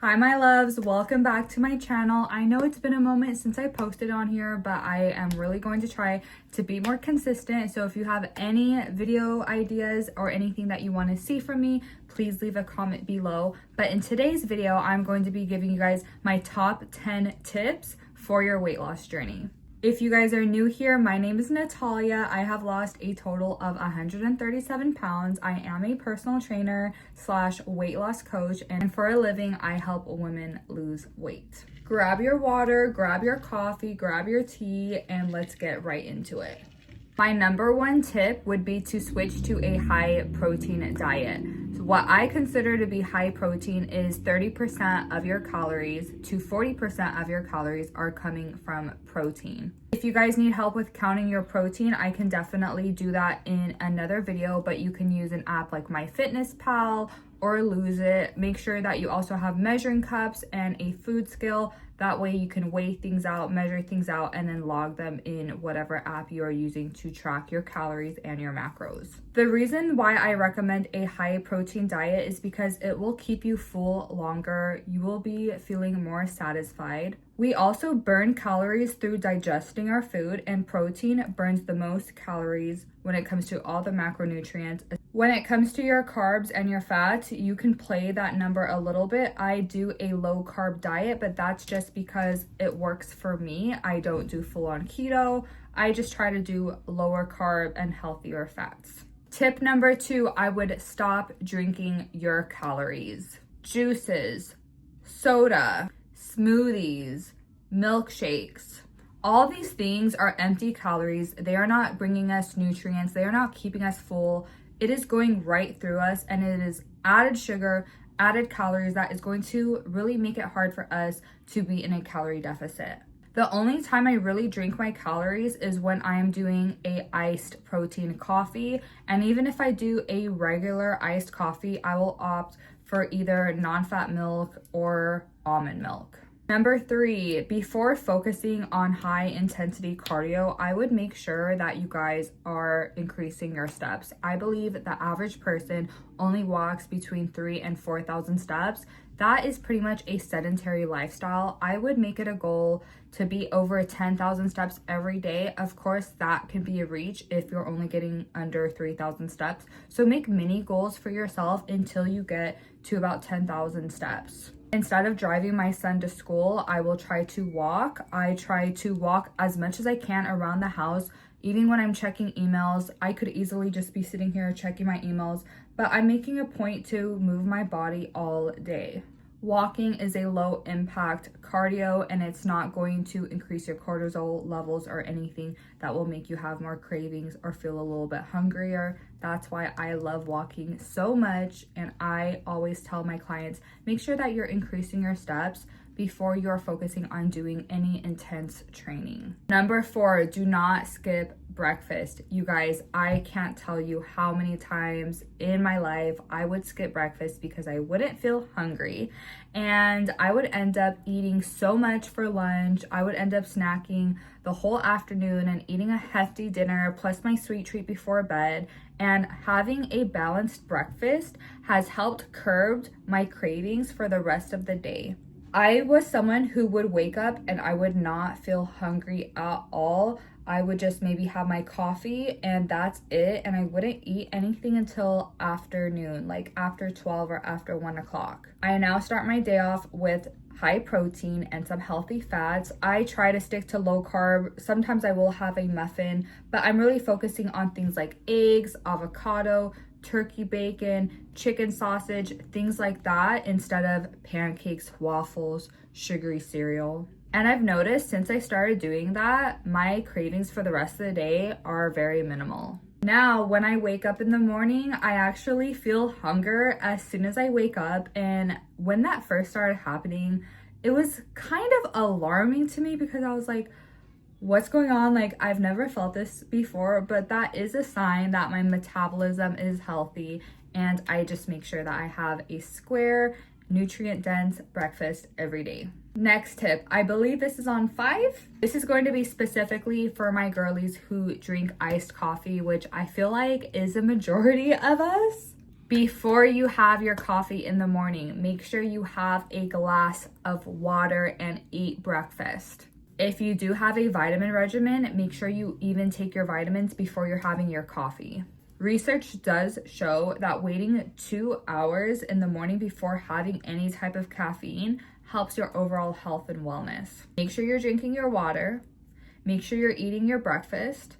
Hi my loves, welcome back to my channel. I know it's been a moment since I posted on here, but I am really going to try to be more consistent. So if you have any video ideas or anything that you want to see from me, please leave a comment below. But in today's video, I'm going to be giving you guys my top 10 tips for your weight loss journey. If you guys are new here, my name is Natalia. I have lost a total of 137 pounds. I am a personal trainer / weight loss coach, and for a living, I help women lose weight. Grab your water, grab your coffee, grab your tea, and let's get right into it. My number one tip would be to switch to a high protein diet. So what I consider to be high protein is 30% of your calories to 40% of your calories are coming from protein. If you guys need help with counting your protein, I can definitely do that in another video, but you can use an app like MyFitnessPal or Lose It. Make sure that you also have measuring cups and a food scale. That way you can weigh things out, measure things out, and then log them in whatever app you are using to track your calories and your macros. The reason why I recommend a high protein diet is because it will keep you full longer. You will be feeling more satisfied. We also burn calories through digesting our food, and protein burns the most calories when it comes to all the macronutrients. When it comes to your carbs and your fats, you can play that number a little bit. I do a low carb diet, but that's just because it works for me. I don't do full on keto. I just try to do lower carb and healthier fats. Tip number 2, I would stop drinking your calories. Juices, soda, smoothies, milkshakes. All these things are empty calories. They are not bringing us nutrients. They are not keeping us full. It is going right through us, and it is added sugar, added calories that is going to really make it hard for us to be in a calorie deficit. The only time I really drink my calories is when I am doing a iced protein coffee. And even if I do a regular iced coffee, I will opt for either non-fat milk or almond milk. Number 3, before focusing on high intensity cardio, I would make sure that you guys are increasing your steps. I believe the average person only walks between 3,000 and 4,000 steps. That is pretty much a sedentary lifestyle. I would make it a goal to be over 10,000 steps every day. Of course, that can be a reach if you're only getting under 3,000 steps. So make mini goals for yourself until you get to about 10,000 steps. Instead of driving my son to school, I will try to walk. I try to walk as much as I can around the house. Even when I'm checking emails, I could easily just be sitting here checking my emails, but I'm making a point to move my body all day. Walking is a low impact cardio, and it's not going to increase your cortisol levels or anything that will make you have more cravings or feel a little bit hungrier. That's why I love walking so much, and I always tell my clients, make sure that you're increasing your steps before you're focusing on doing any intense training. Number 4, do not skip breakfast. You guys, I can't tell you how many times in my life I would skip breakfast because I wouldn't feel hungry, and I would end up eating so much for lunch. I would end up snacking the whole afternoon and eating a hefty dinner plus my sweet treat before bed. And having a balanced breakfast has helped curb my cravings for the rest of the day. I was someone who would wake up and I would not feel hungry at all. I would just maybe have my coffee and that's it. And I wouldn't eat anything until afternoon, like after 12 or after 1 o'clock. I now start my day off with high protein and some healthy fats. I try to stick to low carb. Sometimes I will have a muffin, but I'm really focusing on things like eggs, avocado, turkey bacon, chicken sausage, things like that, instead of pancakes, waffles, sugary cereal. And I've noticed since I started doing that, my cravings for the rest of the day are very minimal. Now, when I wake up in the morning, I actually feel hunger as soon as I wake up. And when that first started happening, it was kind of alarming to me because I was like, what's going on? Like, I've never felt this before, but that is a sign that my metabolism is healthy, and I just make sure that I have a square, nutrient-dense breakfast every day. Next tip, I believe this is on 5. This is going to be specifically for my girlies who drink iced coffee, which I feel like is a majority of us. Before you have your coffee in the morning, make sure you have a glass of water and eat breakfast. If you do have a vitamin regimen, make sure you even take your vitamins before you're having your coffee. Research does show that waiting 2 hours in the morning before having any type of caffeine helps your overall health and wellness. Make sure you're drinking your water, make sure you're eating your breakfast,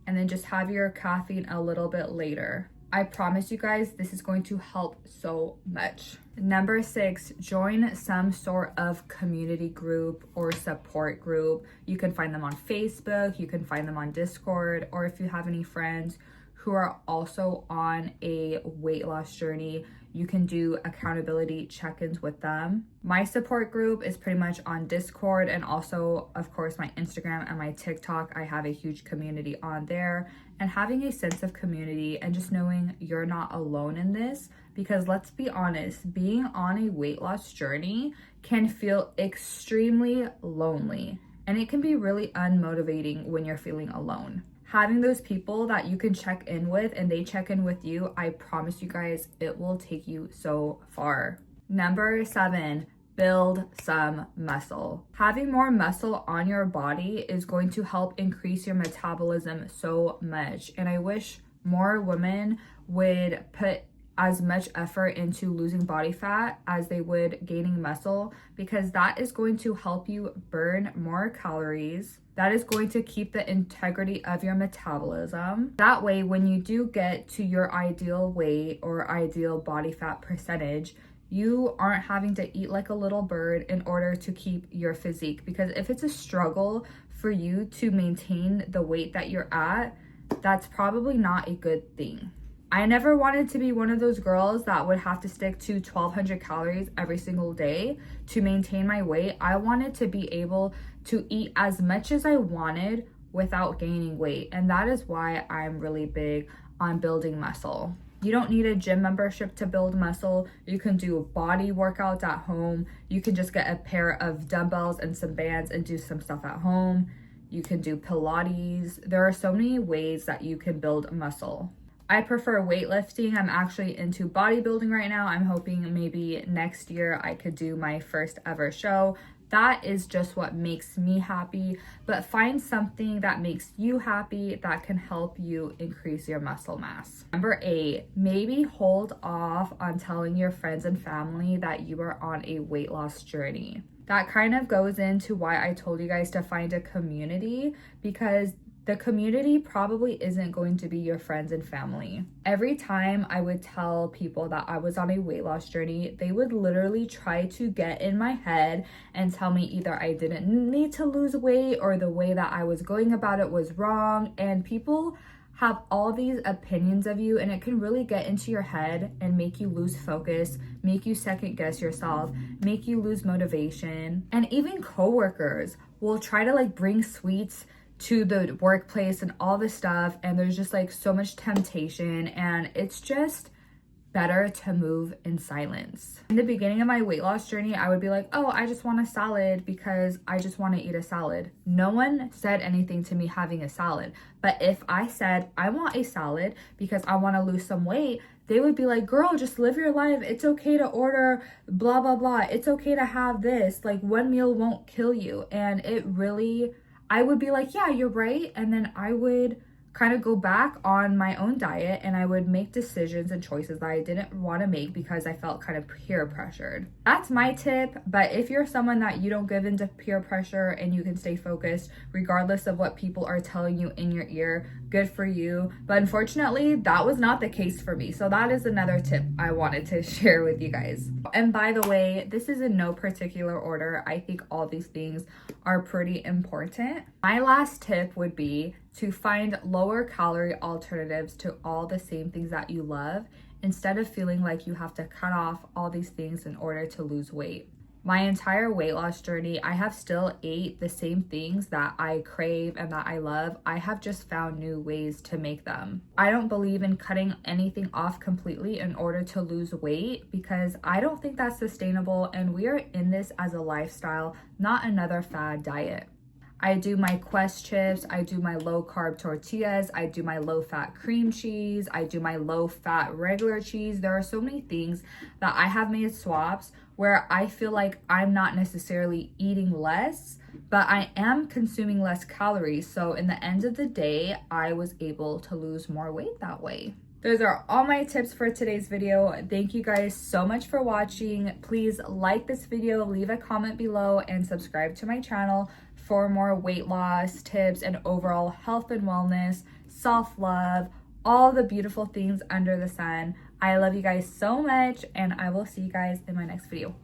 and then just have your caffeine a little bit later. I promise you guys, this is going to help so much. Number 6, join some sort of community group or support group. You can find them on Facebook, you can find them on Discord, or if you have any friends who are also on a weight loss journey, you can do accountability check-ins with them. My support group is pretty much on Discord, and also, of course, my Instagram and my TikTok. I have a huge community on there, and having a sense of community and just knowing you're not alone in this, because let's be honest, being on a weight loss journey can feel extremely lonely, and it can be really unmotivating when you're feeling alone. Having those people that you can check in with and they check in with you, I promise you guys, it will take you so far. Number 7, build some muscle. Having more muscle on your body is going to help increase your metabolism so much. And I wish more women would put as much effort into losing body fat as they would gaining muscle, because that is going to help you burn more calories. That is going to keep the integrity of your metabolism. That way, when you do get to your ideal weight or ideal body fat percentage, you aren't having to eat like a little bird in order to keep your physique. Because if it's a struggle for you to maintain the weight that you're at, that's probably not a good thing. I never wanted to be one of those girls that would have to stick to 1,200 calories every single day to maintain my weight. I wanted to be able to eat as much as I wanted without gaining weight. And that is why I'm really big on building muscle. You don't need a gym membership to build muscle. You can do body workouts at home. You can just get a pair of dumbbells and some bands and do some stuff at home. You can do Pilates. There are so many ways that you can build muscle. I prefer weightlifting. I'm actually into bodybuilding right now. I'm hoping maybe next year I could do my first ever show. That is just what makes me happy, but find something that makes you happy that can help you increase your muscle mass. Number 8, maybe hold off on telling your friends and family that you are on a weight loss journey. That kind of goes into why I told you guys to find a community, because the community probably isn't going to be your friends and family. Every time I would tell people that I was on a weight loss journey, they would literally try to get in my head and tell me either I didn't need to lose weight or the way that I was going about it was wrong. And people have all these opinions of you, and it can really get into your head and make you lose focus, make you second guess yourself, make you lose motivation. And even coworkers will try to bring sweets to the workplace and all this stuff, and there's just so much temptation, and it's just better to move in silence. In the beginning of my weight loss journey, I would be like, oh, I just want a salad because I just want to eat a salad. No one said anything to me having a salad, but if I said I want a salad because I want to lose some weight, they would be like, girl, just live your life. It's okay to order blah blah blah. It's okay to have this, one meal won't kill you. And it really, I would be like, yeah, you're right. And then I would kind of go back on my own diet, and I would make decisions and choices that I didn't want to make because I felt kind of peer pressured. That's my tip. But if you're someone that you don't give into peer pressure and you can stay focused regardless of what people are telling you in your ear, good for you. But unfortunately, that was not the case for me. So that is another tip I wanted to share with you guys. And by the way, this is in no particular order. I think all these things are pretty important. My last tip would be to find lower calorie alternatives to all the same things that you love, instead of feeling like you have to cut off all these things in order to lose weight. My entire weight loss journey, I have still ate the same things that I crave and that I love. I have just found new ways to make them. I don't believe in cutting anything off completely in order to lose weight, because I don't think that's sustainable, and we are in this as a lifestyle, not another fad diet. I do my Quest chips, I do my low carb tortillas, I do my low fat cream cheese, I do my low fat regular cheese. There are so many things that I have made swaps where I feel like I'm not necessarily eating less, but I am consuming less calories. So in the end of the day, I was able to lose more weight that way. Those are all my tips for today's video. Thank you guys so much for watching. Please like this video, leave a comment below, and subscribe to my channel for more weight loss tips and overall health and wellness, self-love, all the beautiful things under the sun. I love you guys so much, and I will see you guys in my next video.